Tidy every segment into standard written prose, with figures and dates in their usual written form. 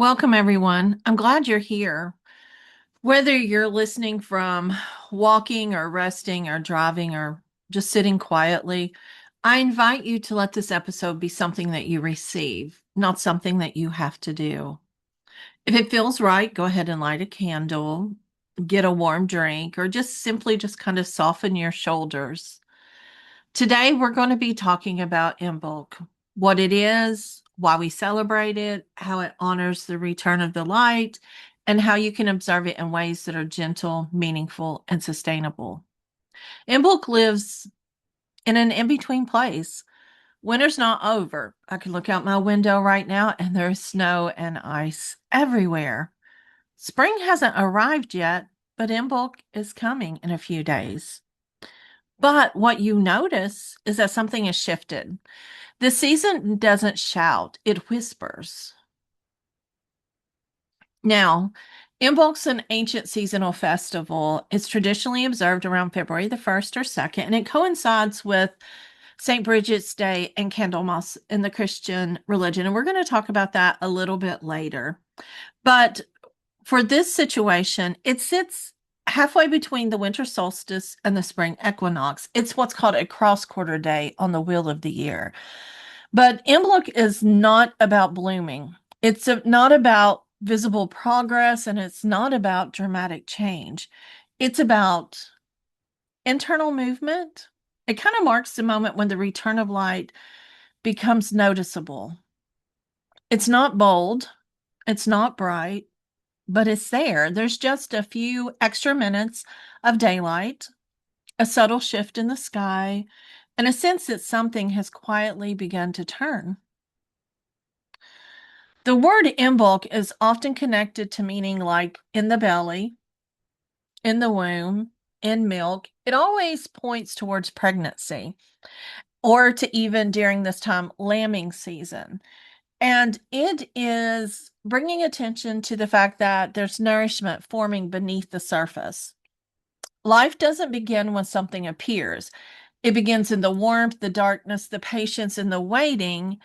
Welcome, everyone. I'm glad you're here. Whether you're listening from walking or resting or driving or just sitting quietly, I invite you to let this episode be something that you receive, not something that you have to do. If it feels right, go ahead and light a candle, get a warm drink, or just simply just kind of soften your shoulders. Today, we're going to be talking about Imbolc, what it is, why we celebrate it, how it honors the return of the light, and how you can observe it in ways that are gentle, meaningful, and sustainable. Imbolc lives in an in between place. Winter's not over. I can look out my window right now and there's snow and ice everywhere. Spring hasn't arrived yet, but Imbolc is coming in a few days. But what you notice is that something has shifted. The season doesn't shout, it whispers. Now, Imbolc's an ancient seasonal festival. It's traditionally observed around February the 1st or 2nd, and it coincides with Saint Brigid's Day and Candlemas in the Christian religion. And we're going to talk about that a little bit later. But for this situation, it sits halfway between the winter solstice and the spring equinox. It's what's called a cross quarter day on the wheel of the year. But Imbolc is not about blooming. It's not about visible progress and it's not about dramatic change. It's about internal movement. It kind of marks the moment when the return of light becomes noticeable. It's not bold, it's not bright, but it's there. There's just a few extra minutes of daylight, a subtle shift in the sky, and a sense that something has quietly begun to turn. The word Imbolc is often connected to meaning like in the belly, in the womb, in milk. It always points towards pregnancy or to even during this time, lambing season. And it is bringing attention to the fact that there's nourishment forming beneath the surface. Life doesn't begin when something appears. It begins in the warmth, the darkness, the patience, and the waiting.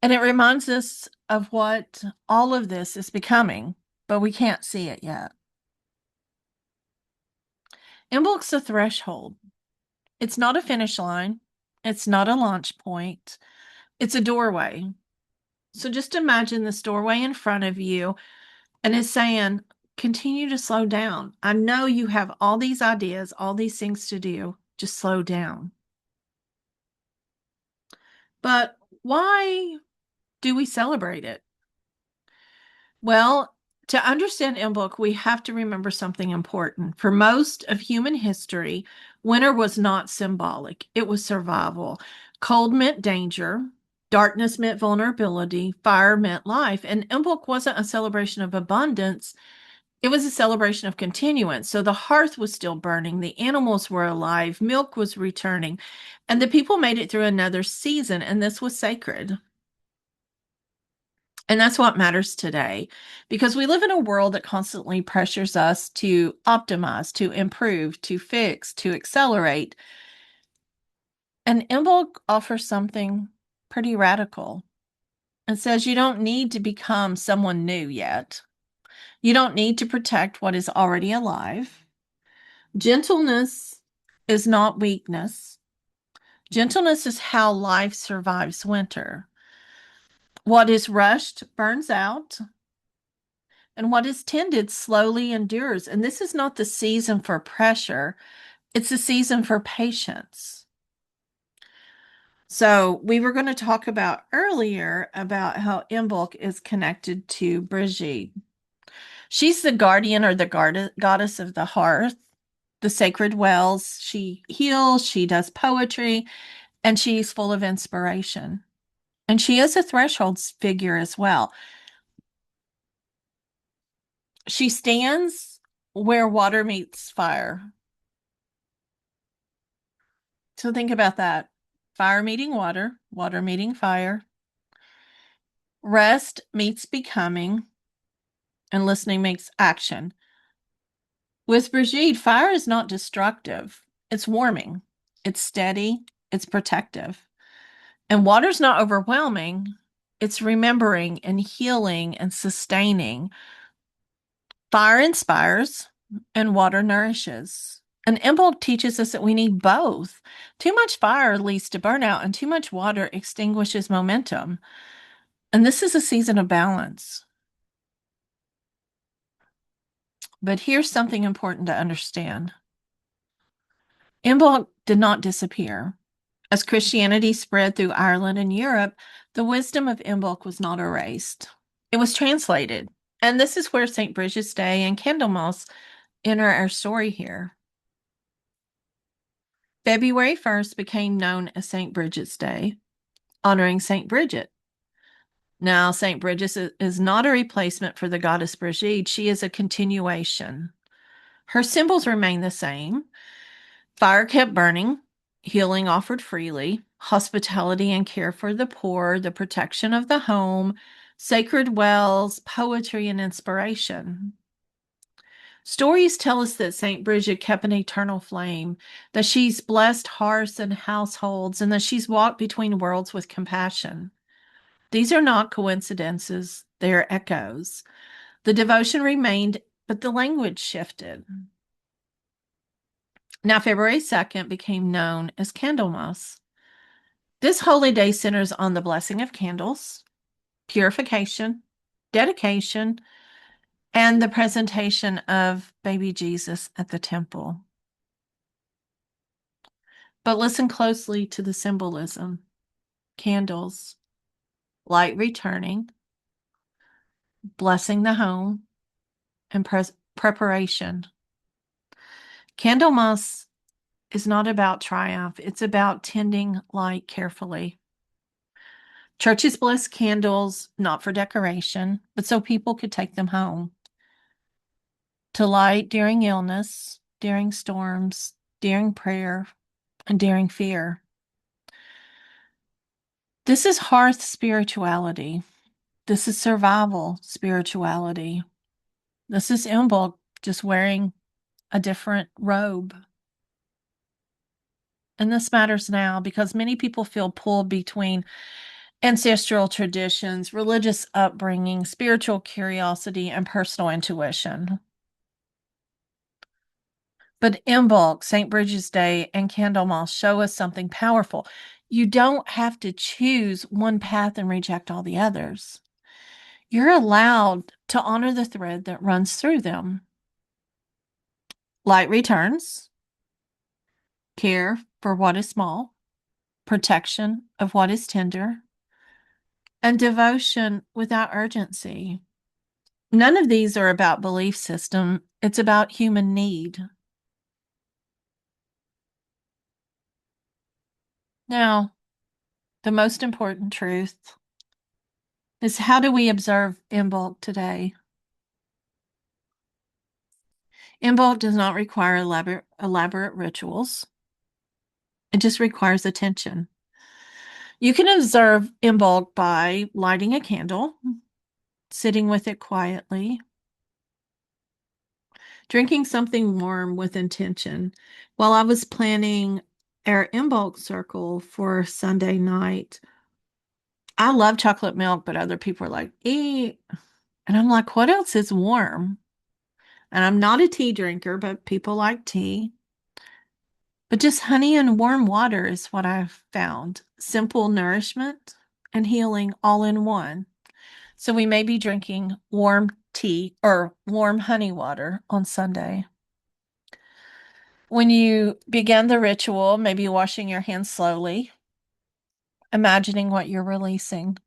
And it reminds us of what all of this is becoming, but we can't see it yet. Imbolc's a threshold. It's not a finish line. It's not a launch point. It's a doorway. So just imagine this doorway in front of you and it's saying, continue to slow down. I know you have all these ideas, all these things to do. Just slow down. But why do we celebrate it? Well, to understand Imbolc, we have to remember something important. For most of human history, winter was not symbolic, it was survival. Cold meant danger, darkness meant vulnerability, fire meant life. And Imbolc wasn't a celebration of abundance, it was a celebration of continuance. So the hearth was still burning, the animals were alive, milk was returning, and the people made it through another season, and this was sacred. And that's what matters today because we live in a world that constantly pressures us to optimize, to improve, to fix, to accelerate. And Imbolc offers something pretty radical. It says you don't need to become someone new yet. You don't need to protect what is already alive. Gentleness is not weakness. Gentleness is how life survives winter. What is rushed burns out, and what is tended slowly endures. And this is not the season for pressure, it's the season for patience. So, we were going to talk about earlier about how Imbolc is connected to Brigid. She's the guardian or the goddess of the hearth, the sacred wells. She heals, she does poetry, and she's full of inspiration. And she is a threshold figure as well. She stands where water meets fire. So think about that. Fire meeting water, water meeting fire. Rest meets becoming, and listening makes action. With Brigitte, fire is not destructive. It's warming. It's steady. It's protective. And water's not overwhelming. It's remembering and healing and sustaining. Fire inspires and water nourishes. And Imbolc teaches us that we need both. Too much fire leads to burnout, and too much water extinguishes momentum. And this is a season of balance. But here's something important to understand. Imbolc did not disappear. As Christianity spread through Ireland and Europe, the wisdom of Imbolc was not erased. It was translated. And this is where Saint Brigid's Day and Candlemas enter our story here. February 1st became known as Saint Brigid's Day, honoring Saint Brigid. Now, Saint Brigid is not a replacement for the goddess Brigid. She is a continuation. Her symbols remain the same. Fire kept burning, healing offered freely, hospitality and care for the poor, the protection of the home, sacred wells, poetry, and inspiration. Stories tell us that St. Brigid kept an eternal flame, that she's blessed hearths and households, and that she's walked between worlds with compassion. These are not coincidences, they are echoes. The devotion remained, but the language shifted. Now, February 2nd became known as Candlemas. This holy day centers on the blessing of candles, purification, dedication, and the presentation of baby Jesus at the temple. But listen closely to the symbolism. Candles, light returning, blessing the home, and preparation. Candlemas is not about triumph. It's about tending light carefully. Churches bless candles not for decoration, but so people could take them home. To light during illness, during storms, during prayer, and during fear. This is hearth spirituality. This is survival spirituality. This is Imbolc just wearing a different robe. And this matters now because many people feel pulled between ancestral traditions, religious upbringing, spiritual curiosity, and personal intuition. But Imbolc, St. Brigid's Day, and Candlemas show us something powerful. You don't have to choose one path and reject all the others. You're allowed to honor the thread that runs through them. Light returns, care for what is small, protection of what is tender, and devotion without urgency. None of these are about belief system. It's about human need. Now, the most important truth is, how do we observe Imbolc today? Imbolc does not require elaborate rituals. It just requires attention. You can observe Imbolc by lighting a candle, sitting with it quietly, drinking something warm with intention. While I was planning our Imbolc circle for Sunday night, I love chocolate milk, but other people are like, eat. And I'm like, what else is warm? And I'm not a tea drinker, but people like tea. But just honey and warm water is what I've found. Simple nourishment and healing all in one. So we may be drinking warm tea or warm honey water on Sunday. When you begin the ritual, maybe washing your hands slowly, imagining what you're releasing.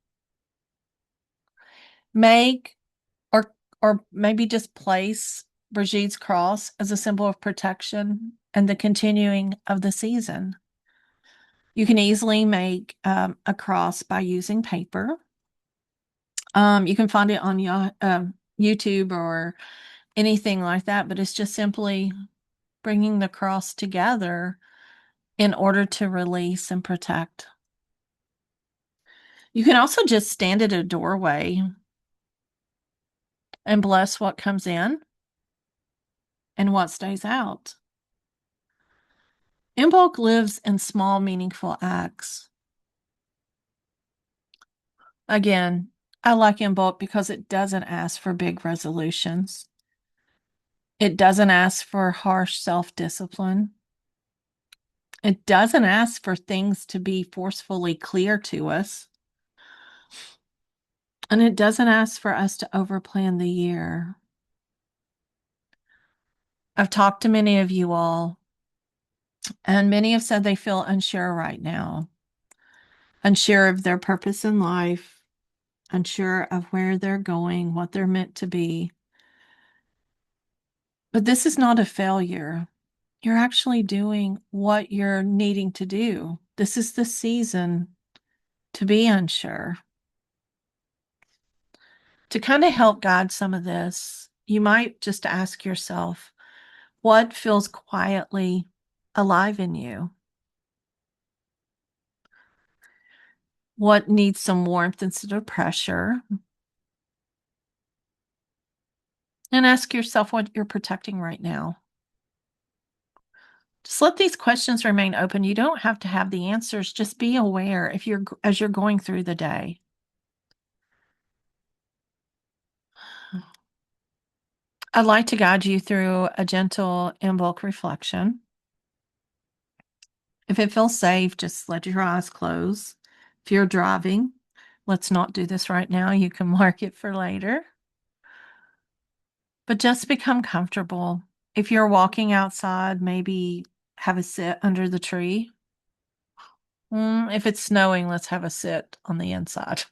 Make or maybe just place Brigid's cross as a symbol of protection and the continuing of the season. You can easily make a cross by using paper. You can find it on YouTube or anything like that, but it's just simply bringing the cross together in order to release and protect. You can also just stand at a doorway and bless what comes in and what stays out. Imbolc lives in small, meaningful acts. Again, I like Imbolc because it doesn't ask for big resolutions. It doesn't ask for harsh self-discipline. It doesn't ask for things to be forcefully clear to us. And it doesn't ask for us to overplan the year. I've talked to many of you all, and many have said they feel unsure right now, unsure of their purpose in life, unsure of where they're going, what they're meant to be. But this is not a failure. You're actually doing what you're needing to do. This is the season to be unsure. To kind of help guide some of this, you might just ask yourself, what feels quietly alive in you? What needs some warmth instead of pressure? And ask yourself what you're protecting right now. Just let these questions remain open. You don't have to have the answers. Just be aware as you're going through the day. I'd like to guide you through a gentle Imbolc reflection. If it feels safe, just let your eyes close. If you're driving, let's not do this right now. You can mark it for later. But just become comfortable. If you're walking outside, maybe have a sit under the tree. If it's snowing, let's have a sit on the inside.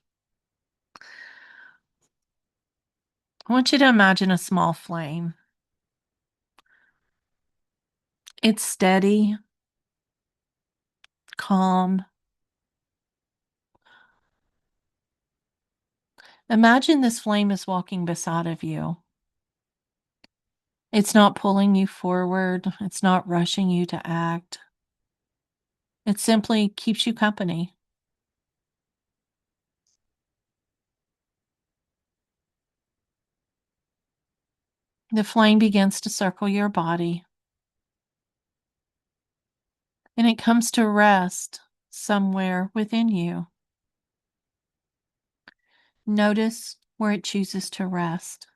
I want you to imagine a small flame. It's steady, calm. Imagine this flame is walking beside of you. It's not pulling you forward. It's not rushing you to act. It simply keeps you company. The flame begins to circle your body, and it comes to rest somewhere within you. Notice where it chooses to rest.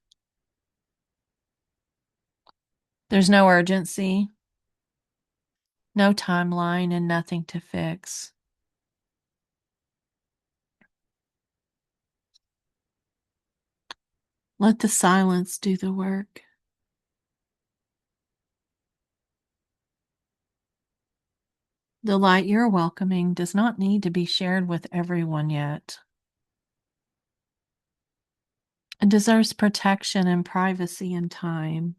There's no urgency, no timeline, and nothing to fix. Let the silence do the work. The light you're welcoming does not need to be shared with everyone yet. It deserves protection and privacy and time.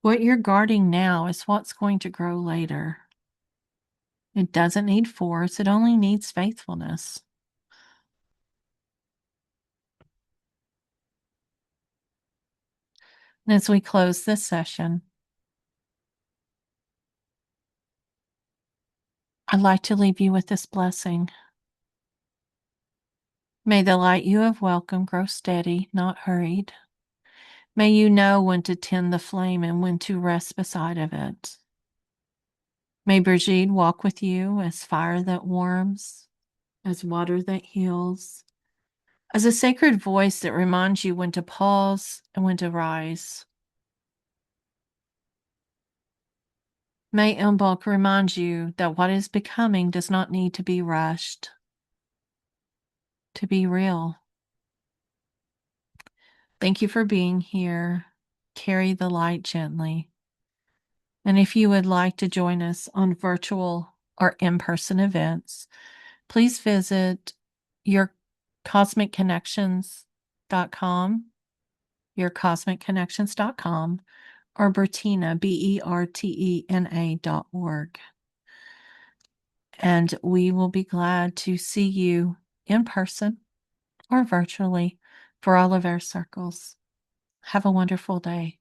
What you're guarding now is what's going to grow later. It doesn't need force, it only needs faithfulness. And as we close this session, I'd like to leave you with this blessing. May the light you have welcomed grow steady, not hurried. May you know when to tend the flame and when to rest beside of it. May Brigid walk with you as fire that warms, as water that heals, as a sacred voice that reminds you when to pause and when to rise. May Imbolc remind you that what is becoming does not need to be rushed, to be real. Thank you for being here. Carry the light gently. And if you would like to join us on virtual or in-person events, please visit yourcosmicconnections.com, yourcosmicconnections.com, or Bertina, BERTENA.org. And we will be glad to see you in person or virtually for all of our circles. Have a wonderful day.